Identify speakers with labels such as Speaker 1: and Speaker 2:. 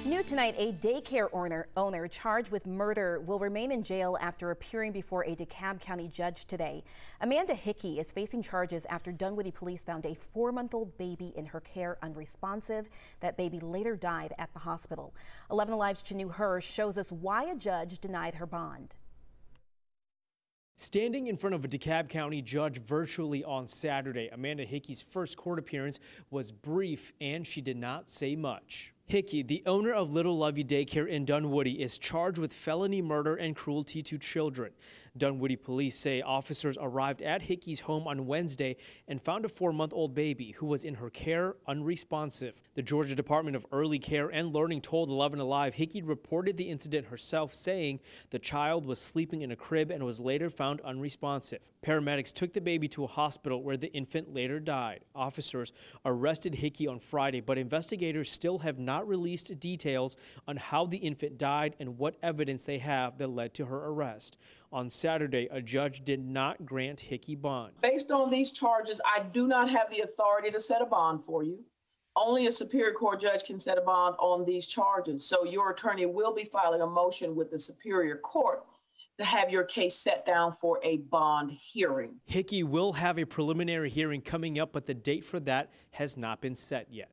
Speaker 1: New tonight, a daycare owner charged with murder will remain in jail after appearing before a DeKalb County judge today. Amanda Hickey is facing charges after Dunwoody police found a 4-month-old baby in her care unresponsive. That baby later died at the hospital. 11 Alive's Chanu Hirsch shows us why a judge denied her bond.
Speaker 2: Standing in front of a DeKalb County judge virtually on Saturday, Amanda Hickey's first court appearance was brief and she did not say much. Hickey, the owner of Little Lovey Daycare in Dunwoody, is charged with felony murder and cruelty to children. Dunwoody police say officers arrived at Hickey's home on Wednesday and found a 4-month-old baby who was in her care unresponsive. The Georgia Department of Early Care and Learning told 11 Alive Hickey reported the incident herself, saying the child was sleeping in a crib and was later found unresponsive. Paramedics took the baby to a hospital where the infant later died. Officers arrested Hickey on Friday, but investigators still have not released details on how the infant died and what evidence they have that led to her arrest. On Saturday, a judge did not grant Hickey bond.
Speaker 3: Based on these charges, I do not have the authority to set a bond for you. Only a Superior Court judge can set a bond on these charges. So your attorney will be filing a motion with the Superior Court to have your case set down for a bond hearing.
Speaker 2: Hickey will have a preliminary hearing coming up, but the date for that has not been set yet.